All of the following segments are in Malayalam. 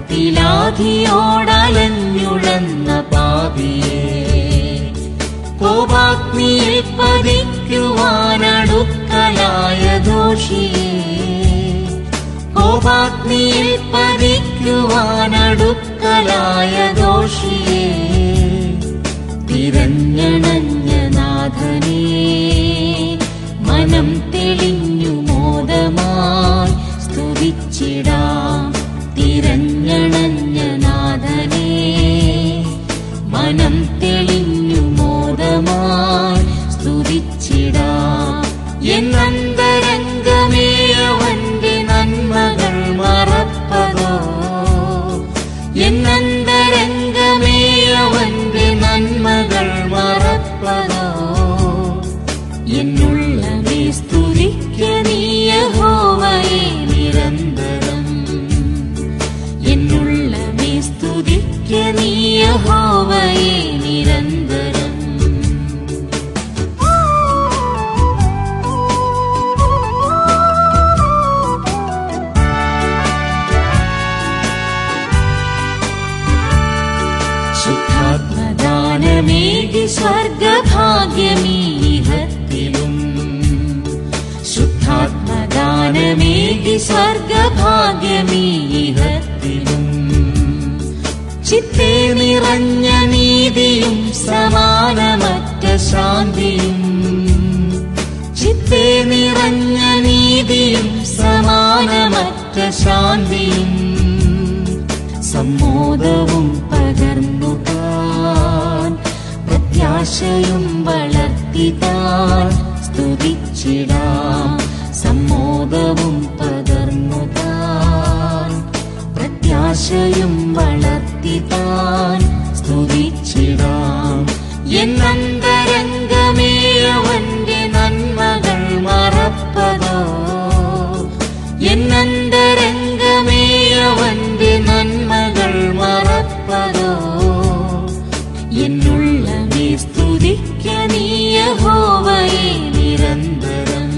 കോപത്തിലാധിയോടലഞ്ഞുഴന്ന പാപിയെ കോപാഗ്നിയിൽ പതിക്കുവാനടുക്കലായ ദോഷിയെ കോപാഗ്നിയിൽ പതിക്കുവാനടുക്കലായ ദോഷിയെ തിരഞ്ഞണഞ്ഞ നാഥനേ മനം തെളിഞ്ഞു മോദമായി സ്തുതിച്ചിടാം. തിരഞ്ഞണഞ്ഞ നാഥനേ മനം തെളിഞ്ഞു മോദമായി സ്തുതിച്ചിടാം. എന്നന്തരംഗമേ അവന്റെ നന്മകൾ മറപ്പതോ എന്നന്തരംഗമേ അവന്റെ നന്മകൾ മറപ്പതോ എന്നുള്ളമേ സ്തുതിക്ക നീ യഹോവയെ നിരന്തരം എന്നുള്ളമേ സ്തുതിക്ക നീ യഹോവയെ നിരന്തരം. ശുദ്ധാത്മദാനമേകി സ്വർഗഭാഗ്യമീഹത്തിലും ശുദ്ധാത്മദാനമേകി സ്വർഗഭാഗ്യമീഹത്തിലും ചിത്തേ നിറഞ്ഞ നീതിയും സമാനമറ്റ ശാന്തിയും ചിത്തേ നിറഞ്ഞ നീതിയും സമാനമറ്റ ശാന്തിയും സമ്മോദവും പകർന്നു താൻ പ്രത്യാശയും വളർത്തി താൻ സ്തുതിച്ചിടാം. സമ്മോദവും പകർന്നു താൻ പ്രത്യാശയും വളർത്തി താൻ സ്തുതിച്ചിടാം. എന്നന്തരംഗമേ അവന്റെ നന്മകൾ മറപ്പതോ എന്നന്തരംഗമേ അവന്റെ നന്മകൾ മറപ്പതോ എന്നുള്ളമേ സ്തുതിക്ക നീ യഹോവയെ നിരന്തരം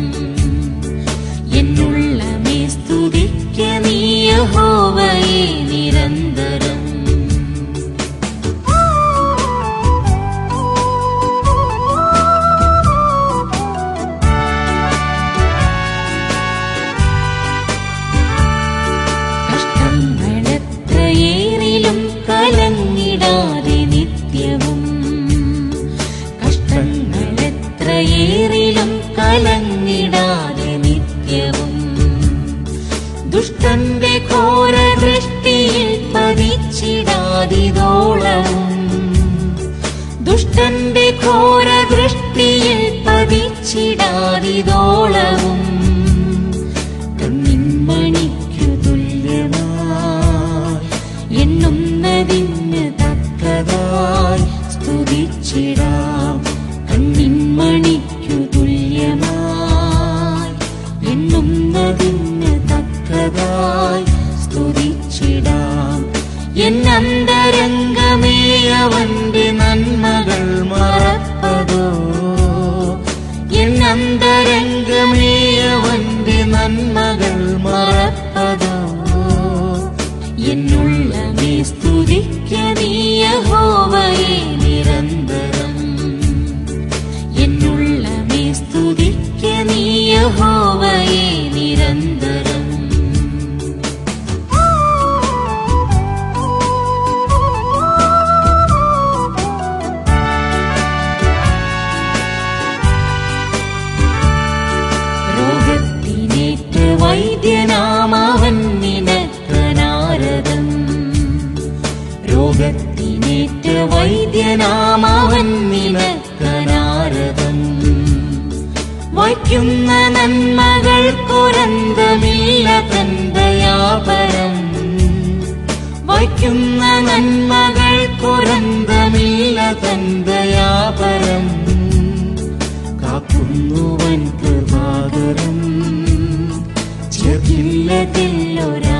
എന്നുള്ളമേ സ്തുതിക്ക നീ യഹോവയെ നിരന്തരം. കഷ്ടങ്ങളെത്രയേറിലും കലങ്ങിടാതെ നിത്യവും കഷ്ടങ്ങളെത്രയേറിലും കലങ്ങിടാതെ നിത്യവും ദുഷ്ടന്റെ ഘോരദൃഷ്ടിയിൽ പതിച്ചിടാതിതോളവും ദുഷ്ടന്റെ ഘോരദൃഷ്ടിയിൽ പതിച്ചിടാതിതോളവും കണ്ണിന്മണിക്കു തുല്യമായി എണ്ണുന്നതിന് തക്കതായി സ്തുതിച്ചിടാം. കണ്ണിന്മണിക്കു തുല്യമായി എണ്ണുന്നതിന് തക്കതായി സ്തുതിച്ചിടാം. എന്നന്തരംഗമേ അവന്റെ നന്മകൾ മറപ്പതോ എന്നന്തരംഗമേ അവന്റെ നന്മകൾ മറപ്പതോ എന്നുള്ളമേ സ്തുതിക്ക നീ യഹോവയെ നിരന്തരം എന്നുള്ളമേ സ്തുതിക്ക നീ യഹോവയെ നിരന്തരം. രോഗത്തിനേറ്റ വൈദ്യനാമവൻ നിനക്കനാരദം രോഗത്തിനേറ്റ വൈദ്യനാമവൻ നിനക്കനാരദം വയ്ക്കുന്ന നന്മകൾക്കൊരന്തമില്ല തന്തയാപരം വയ്ക്കുന്ന നന്മകൾക്കൊരന്തമില്ല തന്തയാപരം കാക്കുന്നുവൻ കൃപാകരം ചേർക്കില്ലതില്ലൊരാ